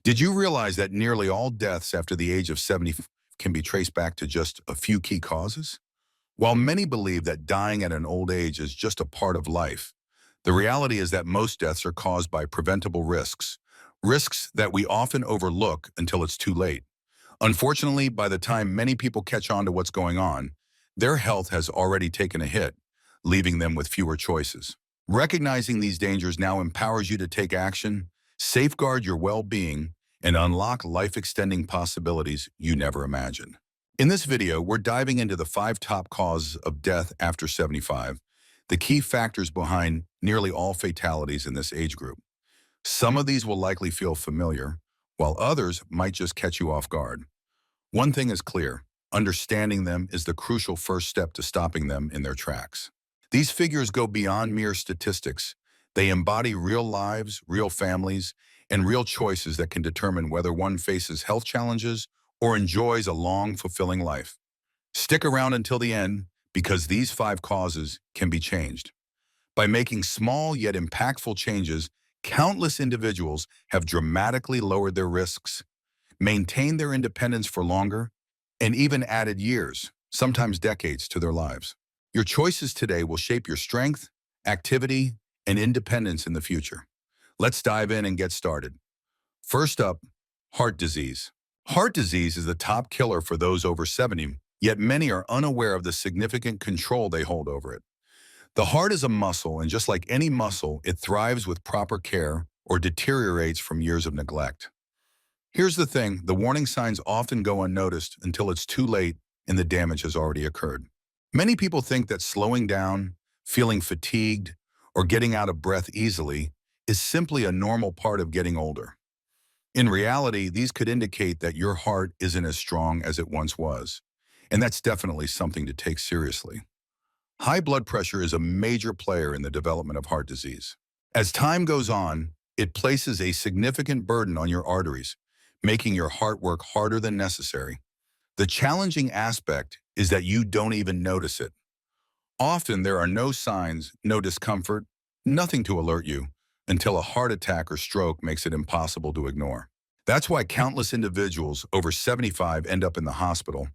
Did you realize that nearly all deaths after the age of 70 can be traced back to just a few key causes? While many believe that dying at an old age is just a part of life, the reality is that most deaths are caused by preventable risks, risks that we often overlook until it's too late. Unfortunately, by the time many people catch on to what's going on, their health has already taken a hit, leaving them with fewer choices. Recognizing these dangers now empowers you to take action, safeguard your well-being, and unlock life-extending possibilities you never imagined. In this video, we're diving into the 5 top causes of death after 75, the key factors behind nearly all fatalities in this age group. Some of these will likely feel familiar, while others might just catch you off guard. One thing is clear: understanding them is the crucial first step to stopping them in their tracks. These figures go beyond mere statistics. They embody real lives, real families, and real choices that can determine whether one faces health challenges or enjoys a long, fulfilling life. Stick around until the end, because these 5 causes can be changed. By making small yet impactful changes, countless individuals have dramatically lowered their risks, maintained their independence for longer, and even added years, sometimes decades, to their lives. Your choices today will shape your strength, activity, and independence in the future. Let's dive in and get started. First up, heart disease. Heart disease is the top killer for those over 70, yet many are unaware of the significant control they hold over it. The heart is a muscle, and just like any muscle, it thrives with proper care or deteriorates from years of neglect. Here's the thing: the warning signs often go unnoticed until it's too late and the damage has already occurred. Many people think that slowing down, feeling fatigued, or getting out of breath easily is simply a normal part of getting older. In reality, these could indicate that your heart isn't as strong as it once was, and that's definitely something to take seriously. High blood pressure is a major player in the development of heart disease. As time goes on, it places a significant burden on your arteries, making your heart work harder than necessary. The challenging aspect is that you don't even notice it. Often there are no signs, no discomfort, nothing to alert you, until a heart attack or stroke makes it impossible to ignore. That's why countless individuals over 75 end up in the hospital,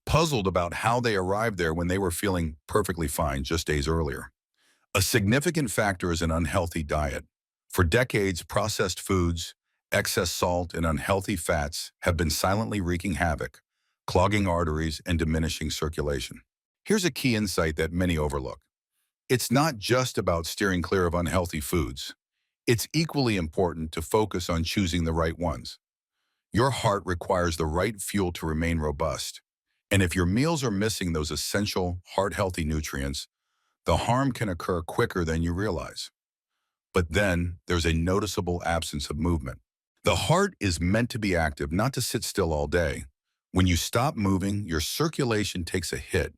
puzzled about how they arrived there when they were feeling perfectly fine just days earlier. A significant factor is an unhealthy diet. For decades, processed foods, excess salt, and unhealthy fats have been silently wreaking havoc, clogging arteries and diminishing circulation. Here's a key insight that many overlook: it's not just about steering clear of unhealthy foods. It's equally important to focus on choosing the right ones. Your heart requires the right fuel to remain robust, and if your meals are missing those essential heart-healthy nutrients, the harm can occur quicker than you realize. But then there's a noticeable absence of movement. The heart is meant to be active, not to sit still all day. When you stop moving, your circulation takes a hit,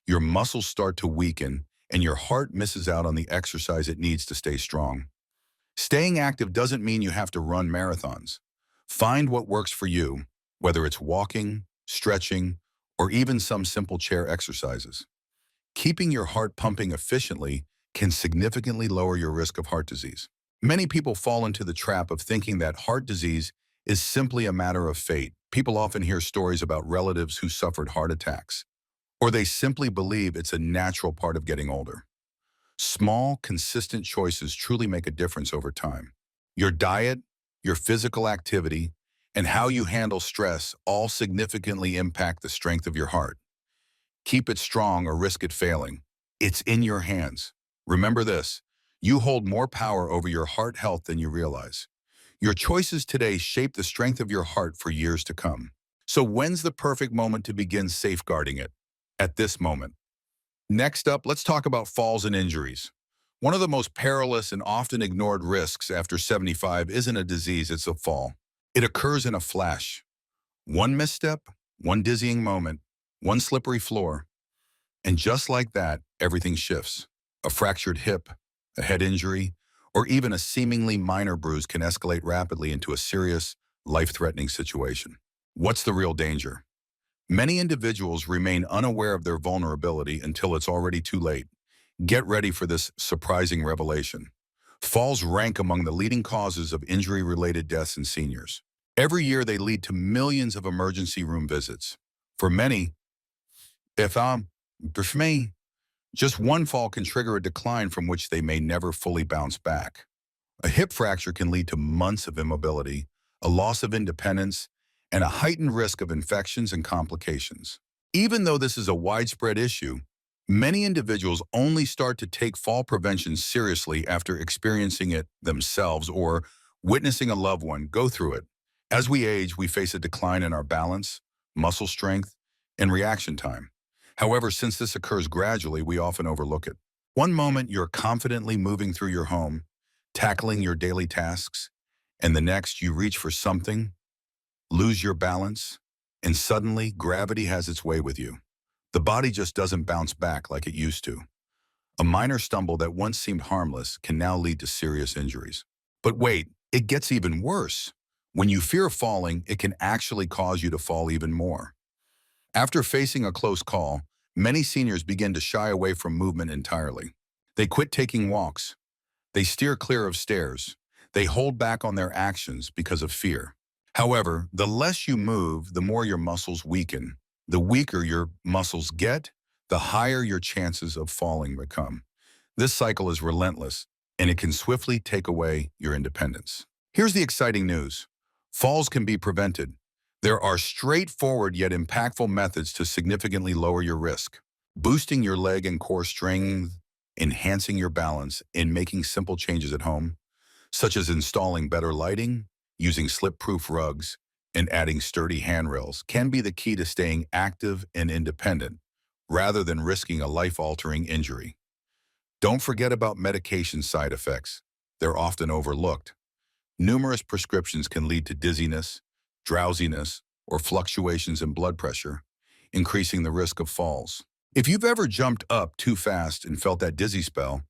your muscles start to weaken, and your heart misses out on the exercise it needs to stay strong. Staying active doesn't mean you have to run marathons. Find what works for you, whether it's walking, stretching, or even some simple chair exercises. Keeping your heart pumping efficiently can significantly lower your risk of heart disease. Many people fall into the trap of thinking that heart disease is simply a matter of fate. People often hear stories about relatives who suffered heart attacks, or they simply believe it's a natural part of getting older. Small, consistent choices truly make a difference over time. Your diet, your physical activity, and how you handle stress all significantly impact the strength of your heart. Keep it strong or risk it failing. It's in your hands. Remember this: you hold more power over your heart health than you realize. Your choices today shape the strength of your heart for years to come. So when's the perfect moment to begin safeguarding it? At this moment. Next up, let's talk about falls and injuries. One of the most perilous and often ignored risks after 75 isn't a disease, it's a fall. It occurs in a flash. One misstep, one dizzying moment, one slippery floor, and just like that, everything shifts. A fractured hip, a head injury, or even a seemingly minor bruise can escalate rapidly into a serious, life-threatening situation. What's the real danger? Many individuals remain unaware of their vulnerability until it's already too late. Get ready for this surprising revelation. Falls rank among the leading causes of injury-related deaths in seniors. Every year, they lead to millions of emergency room visits. For many, if for me, just one fall can trigger a decline from which they may never fully bounce back. A hip fracture can lead to months of immobility, a loss of independence, and a heightened risk of infections and complications. Even though this is a widespread issue, many individuals only start to take fall prevention seriously after experiencing it themselves or witnessing a loved one go through it. As we age, we face a decline in our balance, muscle strength, and reaction time. However, since this occurs gradually, we often overlook it. One moment you're confidently moving through your home, tackling your daily tasks, and the next you reach for something, lose your balance, and suddenly gravity has its way with you. The body just doesn't bounce back like it used to. A minor stumble that once seemed harmless can now lead to serious injuries. But wait, it gets even worse. When you fear falling, it can actually cause you to fall even more. After facing a close call, many seniors begin to shy away from movement entirely. They quit taking walks. They steer clear of stairs. They hold back on their actions because of fear. However, the less you move, the more your muscles weaken. The weaker your muscles get, the higher your chances of falling become. This cycle is relentless, and it can swiftly take away your independence. Here's the exciting news. Falls can be prevented. There are straightforward yet impactful methods to significantly lower your risk. Boosting your leg and core strength, enhancing your balance, and making simple changes at home, such as installing better lighting, using slip-proof rugs, and adding sturdy handrails, can be the key to staying active and independent, rather than risking a life-altering injury. Don't forget about medication side effects. They're often overlooked. Numerous prescriptions can lead to dizziness, drowsiness, or fluctuations in blood pressure, increasing the risk of falls. If you've ever jumped up too fast and felt that dizzy spell,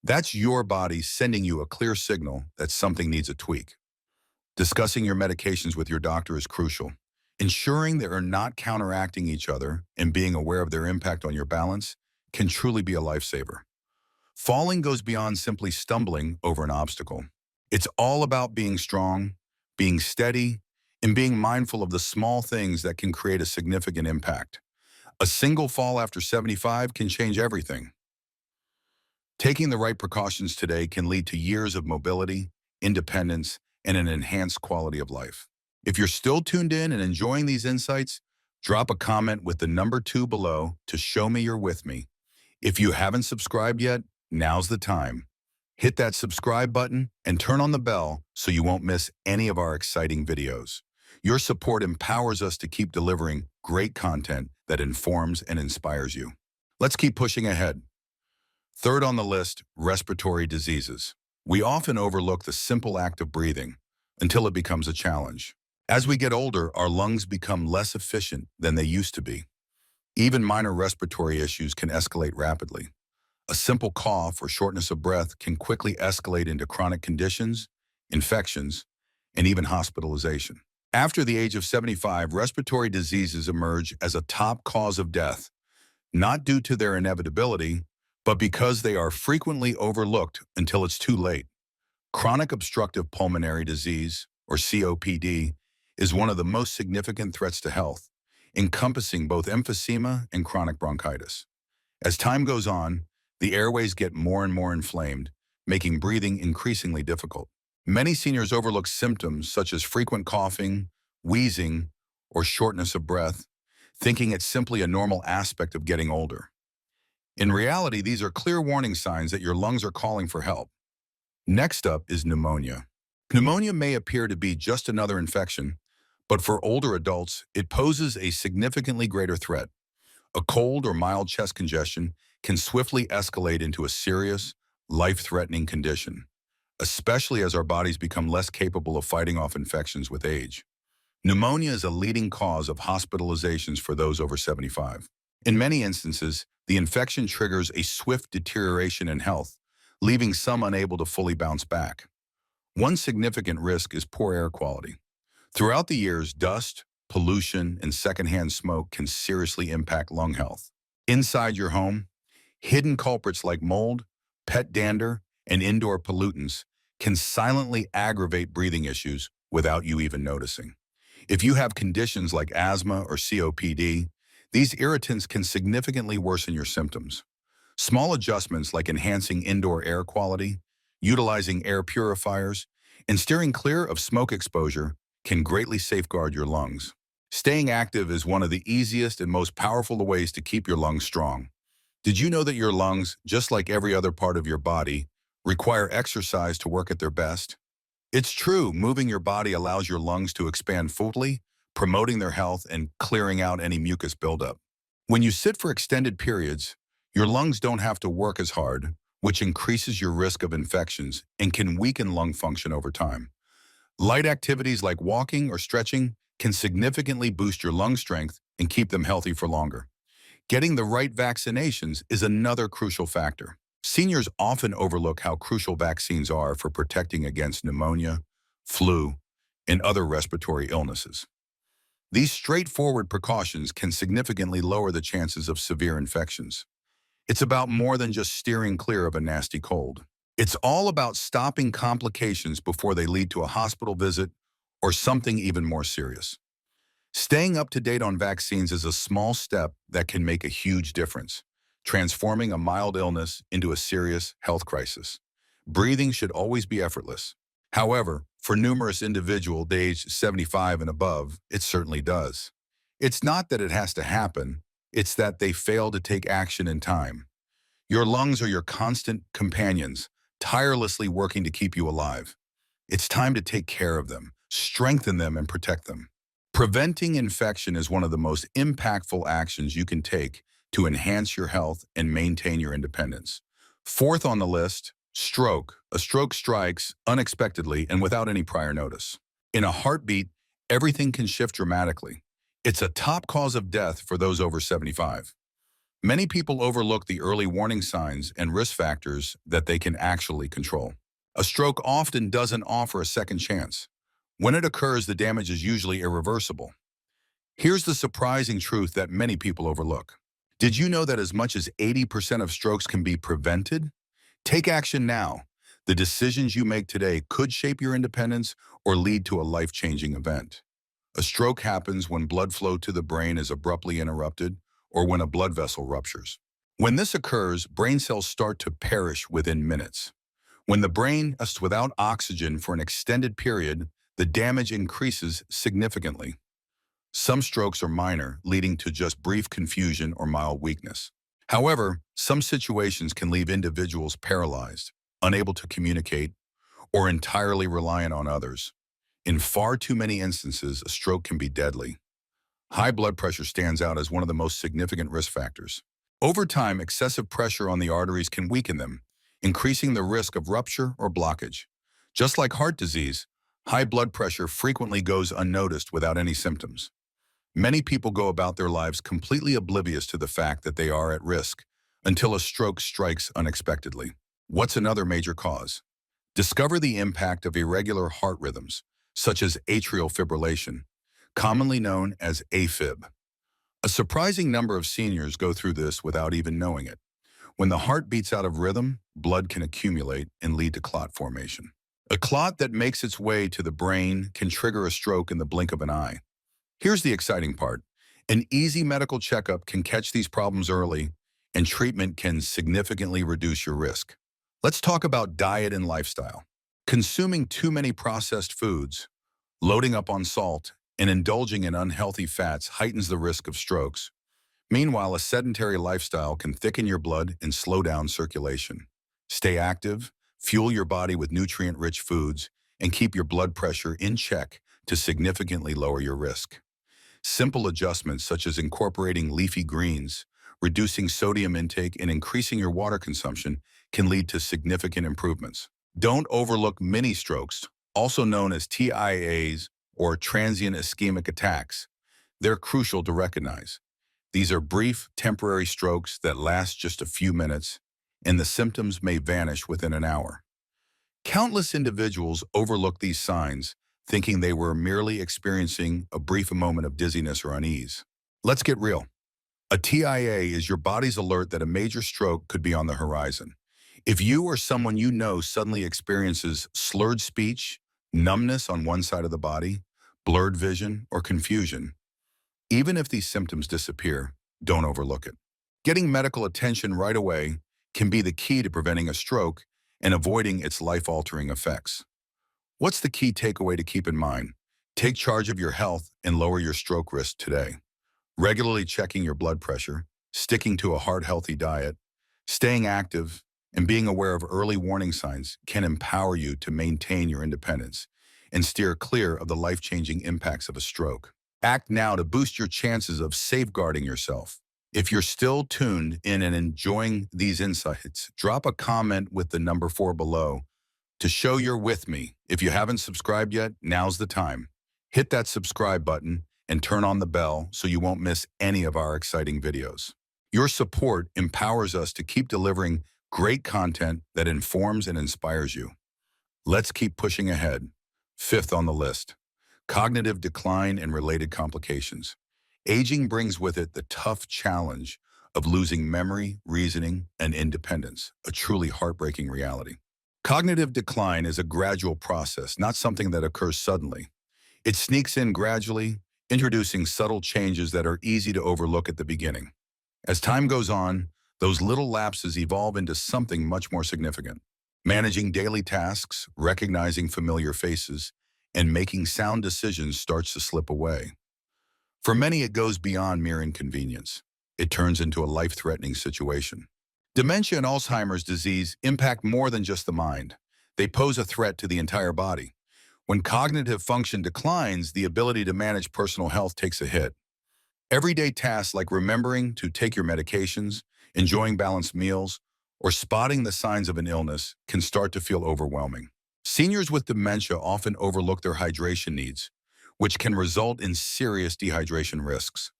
that's your body sending you a clear signal that something needs a tweak. Discussing your medications with your doctor is crucial. Ensuring they are not counteracting each other and being aware of their impact on your balance can truly be a lifesaver. Falling goes beyond simply stumbling over an obstacle. It's all about being strong, being steady, and being mindful of the small things that can create a significant impact. A single fall after 75 can change everything. Taking the right precautions today can lead to years of mobility, independence, and an enhanced quality of life. If you're still tuned in and enjoying these insights, drop a comment with the number 2 below to show me you're with me. If you haven't subscribed yet, now's the time. Hit that subscribe button and turn on the bell so you won't miss any of our exciting videos. Your support empowers us to keep delivering great content that informs and inspires you. Let's keep pushing ahead. Third on the list, respiratory diseases. We often overlook the simple act of breathing until it becomes a challenge. As we get older, our lungs become less efficient than they used to be. Even minor respiratory issues can escalate rapidly. A simple cough or shortness of breath can quickly escalate into chronic conditions, infections, and even hospitalization. After the age of 75, respiratory diseases emerge as a top cause of death, not due to their inevitability, but because they are frequently overlooked until it's too late. Chronic obstructive pulmonary disease, or COPD, is one of the most significant threats to health, encompassing both emphysema and chronic bronchitis. As time goes on, the airways get more and more inflamed, making breathing increasingly difficult. Many seniors overlook symptoms such as frequent coughing, wheezing, or shortness of breath, thinking it's simply a normal aspect of getting older. In reality, these are clear warning signs that your lungs are calling for help. Next up is pneumonia. Pneumonia may appear to be just another infection, but for older adults, it poses a significantly greater threat. A cold or mild chest congestion can swiftly escalate into a serious, life-threatening condition, especially as our bodies become less capable of fighting off infections with age. Pneumonia is a leading cause of hospitalizations for those over 75. In many instances, the infection triggers a swift deterioration in health, leaving some unable to fully bounce back. One significant risk is poor air quality. Throughout the years, dust, pollution, and secondhand smoke can seriously impact lung health. Inside your home, hidden culprits like mold, pet dander, and indoor pollutants can silently aggravate breathing issues without you even noticing. If you have conditions like asthma or COPD, these irritants can significantly worsen your symptoms. Small adjustments like enhancing indoor air quality, utilizing air purifiers, and steering clear of smoke exposure can greatly safeguard your lungs. Staying active is one of the easiest and most powerful ways to keep your lungs strong. Did you know that your lungs, just like every other part of your body, require exercise to work at their best? It's true, moving your body allows your lungs to expand fully, promoting their health and clearing out any mucus buildup. When you sit for extended periods, your lungs don't have to work as hard, which increases your risk of infections and can weaken lung function over time. Light activities like walking or stretching can significantly boost your lung strength and keep them healthy for longer. Getting the right vaccinations is another crucial factor. Seniors often overlook how crucial vaccines are for protecting against pneumonia, flu, and other respiratory illnesses. These straightforward precautions can significantly lower the chances of severe infections. It's about more than just steering clear of a nasty cold. It's all about stopping complications before they lead to a hospital visit or something even more serious. Staying up to date on vaccines is a small step that can make a huge difference, transforming a mild illness into a serious health crisis. Breathing should always be effortless. However, for numerous individuals aged 75 and above, it certainly does. It's not that it has to happen, it's that they fail to take action in time. Your lungs are your constant companions, tirelessly working to keep you alive. It's time to take care of them, strengthen them, and protect them. Preventing infection is one of the most impactful actions you can take to enhance your health and maintain your independence. Fourth on the list, stroke. A stroke strikes unexpectedly and without any prior notice. In a heartbeat, everything can shift dramatically. It's a top cause of death for those over 75. Many people overlook the early warning signs and risk factors that they can actually control. A stroke often doesn't offer a second chance. When it occurs, the damage is usually irreversible. Here's the surprising truth that many people overlook. Did you know that as much as 80% of strokes can be prevented? Take action now. The decisions you make today could shape your independence or lead to a life-changing event. A stroke happens when blood flow to the brain is abruptly interrupted or when a blood vessel ruptures. When this occurs, brain cells start to perish within minutes. When the brain is without oxygen for an extended period, the damage increases significantly. Some strokes are minor, leading to just brief confusion or mild weakness. However, some situations can leave individuals paralyzed, unable to communicate, or entirely reliant on others. In far too many instances, a stroke can be deadly. High blood pressure stands out as one of the most significant risk factors. Over time, excessive pressure on the arteries can weaken them, increasing the risk of rupture or blockage. Just like heart disease, high blood pressure frequently goes unnoticed without any symptoms. Many people go about their lives completely oblivious to the fact that they are at risk until a stroke strikes unexpectedly. What's another major cause? Discover the impact of irregular heart rhythms, such as atrial fibrillation, commonly known as AFib. A surprising number of seniors go through this without even knowing it. When the heart beats out of rhythm, blood can accumulate and lead to clot formation. A clot that makes its way to the brain can trigger a stroke in the blink of an eye. Here's the exciting part. An easy medical checkup can catch these problems early, and treatment can significantly reduce your risk. Let's talk about diet and lifestyle. Consuming too many processed foods, loading up on salt, and indulging in unhealthy fats heightens the risk of strokes. Meanwhile, a sedentary lifestyle can thicken your blood and slow down circulation. Stay active, fuel your body with nutrient-rich foods, and keep your blood pressure in check to significantly lower your risk. Simple adjustments such as incorporating leafy greens, reducing sodium intake, and increasing your water consumption can lead to significant improvements. Don't overlook mini strokes, also known as TIAs or transient ischemic attacks. They're crucial to recognize. These are brief, temporary strokes that last just a few minutes, and the symptoms may vanish within an hour. Countless individuals overlook these signs, thinking they were merely experiencing a brief moment of dizziness or unease. Let's get real. A TIA is your body's alert that a major stroke could be on the horizon. If you or someone you know suddenly experiences slurred speech, numbness on one side of the body, blurred vision, or confusion. Even if these symptoms disappear, don't overlook it. Getting medical attention right away can be the key to preventing a stroke and avoiding its life-altering effects. What's the key takeaway to keep in mind? Take charge of your health and lower your stroke risk today. Regularly checking your blood pressure, sticking to a heart-healthy diet, staying active, and being aware of early warning signs can empower you to maintain your independence and steer clear of the life-changing impacts of a stroke. Act now to boost your chances of safeguarding yourself. If you're still tuned in and enjoying these insights, drop a comment with the number 4 below to show you're with me. If you haven't subscribed yet, now's the time. Hit that subscribe button and turn on the bell so you won't miss any of our exciting videos. Your support empowers us to keep delivering great content that informs and inspires you. Let's keep pushing ahead. 5th on the list, cognitive decline and related complications. Aging brings with it the tough challenge of losing memory, reasoning, and independence, a truly heartbreaking reality. Cognitive decline is a gradual process, not something that occurs suddenly. It sneaks in gradually, introducing subtle changes that are easy to overlook at the beginning. As time goes on, those little lapses evolve into something much more significant. Managing daily tasks, recognizing familiar faces, and making sound decisions starts to slip away. For many, it goes beyond mere inconvenience. It turns into a life-threatening situation. Dementia and Alzheimer's disease impact more than just the mind. They pose a threat to the entire body. When cognitive function declines, the ability to manage personal health takes a hit. Everyday tasks like remembering to take your medications, enjoying balanced meals, or spotting the signs of an illness can start to feel overwhelming. Seniors with dementia often overlook their hydration needs, which can result in serious dehydration risks.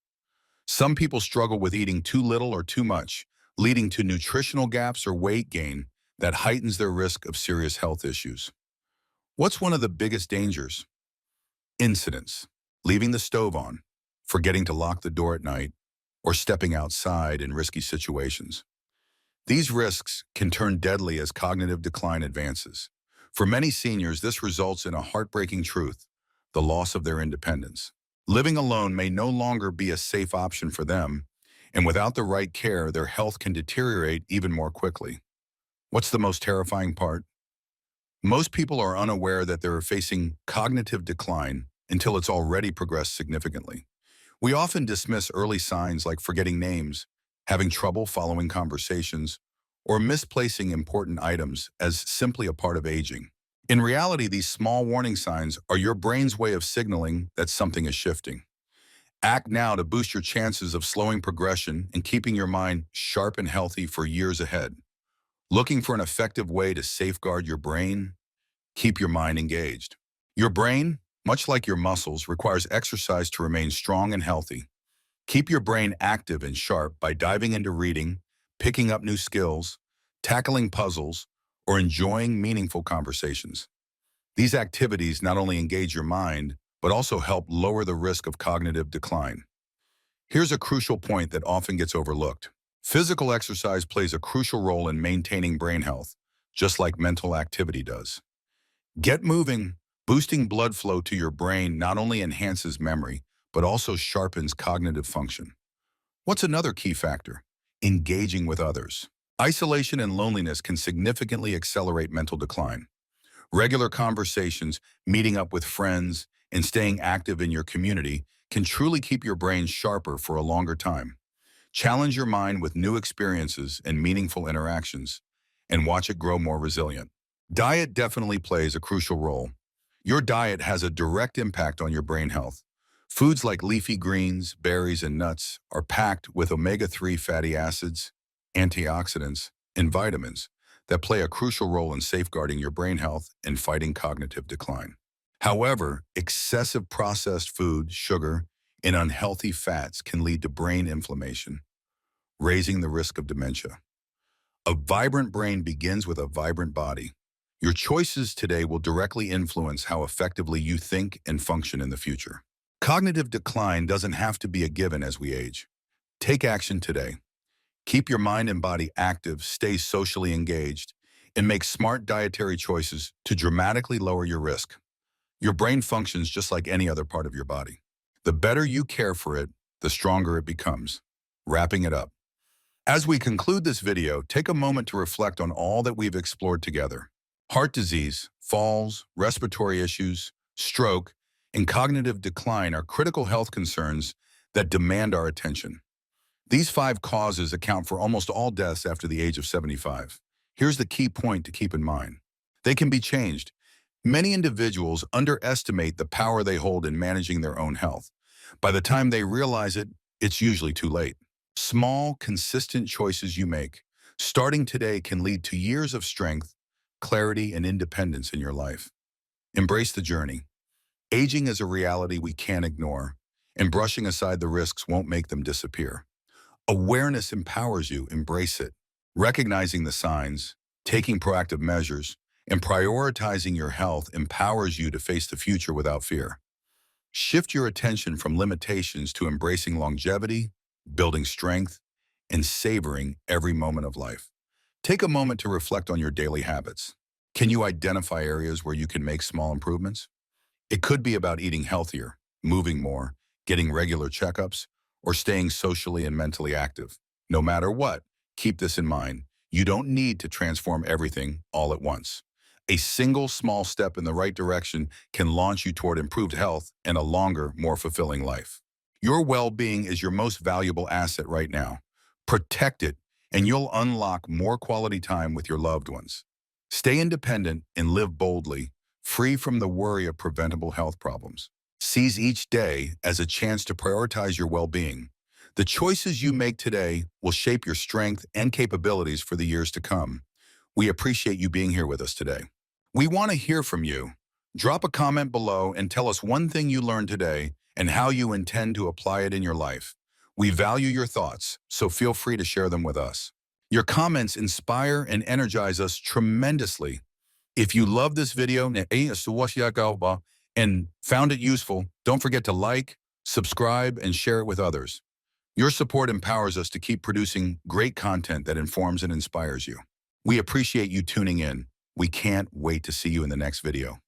Some people struggle with eating too little or too much, leading to nutritional gaps or weight gain that heightens their risk of serious health issues. What's one of the biggest dangers? Incidents. Leaving the stove on, forgetting to lock the door at night, or stepping outside in risky situations. These risks can turn deadly as cognitive decline advances. For many seniors, this results in a heartbreaking truth: the loss of their independence. Living alone may no longer be a safe option for them, and without the right care, their health can deteriorate even more quickly. What's the most terrifying part? Most people are unaware that they're facing cognitive decline until it's already progressed significantly. We often dismiss early signs like forgetting names, having trouble following conversations, or misplacing important items as simply a part of aging. In reality, these small warning signs are your brain's way of signaling that something is shifting. Act now to boost your chances of slowing progression and keeping your mind sharp and healthy for years ahead. Looking for an effective way to safeguard your brain? Keep your mind engaged. Your brain, much like your muscles, requires exercise to remain strong and healthy. Keep your brain active and sharp by diving into reading, picking up new skills, tackling puzzles, or enjoying meaningful conversations. These activities not only engage your mind, but also help lower the risk of cognitive decline. Here's a crucial point that often gets overlooked. Physical exercise plays a crucial role in maintaining brain health, just like mental activity does. Get moving. Boosting blood flow to your brain not only enhances memory, but also sharpens cognitive function. What's another key factor? Engaging with others. Isolation and loneliness can significantly accelerate mental decline. Regular conversations, meeting up with friends, and staying active in your community can truly keep your brain sharper for a longer time. Challenge your mind with new experiences and meaningful interactions, and watch it grow more resilient. Diet definitely plays a crucial role. Your diet has a direct impact on your brain health. Foods like leafy greens, berries, and nuts are packed with omega-3 fatty acids, antioxidants, and vitamins that play a crucial role in safeguarding your brain health and fighting cognitive decline. However, excessive processed food, sugar, and unhealthy fats can lead to brain inflammation, raising the risk of dementia. A vibrant brain begins with a vibrant body. Your choices today will directly influence how effectively you think and function in the future. Cognitive decline doesn't have to be a given as we age. Take action today. Keep your mind and body active, stay socially engaged, and make smart dietary choices to dramatically lower your risk. Your brain functions just like any other part of your body. The better you care for it, the stronger it becomes. Wrapping it up. As we conclude this video, take a moment to reflect on all that we've explored together. Heart disease, falls, respiratory issues, stroke, and cognitive decline are critical health concerns that demand our attention. These 5 causes account for almost all deaths after the age of 75. Here's the key point to keep in mind. They can be changed. Many individuals underestimate the power they hold in managing their own health. By the time they realize it, it's usually too late. Small, consistent choices you make, starting today, can lead to years of strength, clarity, and independence in your life. Embrace the journey. Aging is a reality we can't ignore, and brushing aside the risks won't make them disappear. Awareness empowers you. Embrace it. Recognizing the signs, taking proactive measures, and prioritizing your health empowers you to face the future without fear. Shift your attention from limitations to embracing longevity, building strength, and savoring every moment of life. Take a moment to reflect on your daily habits. Can you identify areas where you can make small improvements? It could be about eating healthier, moving more, getting regular checkups, or staying socially and mentally active. No matter what, keep this in mind. You don't need to transform everything all at once. A single small step in the right direction can launch you toward improved health and a longer, more fulfilling life. Your well-being is your most valuable asset right now. Protect it, and you'll unlock more quality time with your loved ones. Stay independent and live boldly, free from the worry of preventable health problems. Seize each day as a chance to prioritize your well-being. The choices you make today will shape your strength and capabilities for the years to come. We appreciate you being here with us today. We want to hear from you. Drop a comment below and tell us one thing you learned today and how you intend to apply it in your life. We value your thoughts, so feel free to share them with us. Your comments inspire and energize us tremendously. If you love this video and found it useful, don't forget to like, subscribe, and share it with others. Your support empowers us to keep producing great content that informs and inspires you. We appreciate you tuning in. We can't wait to see you in the next video.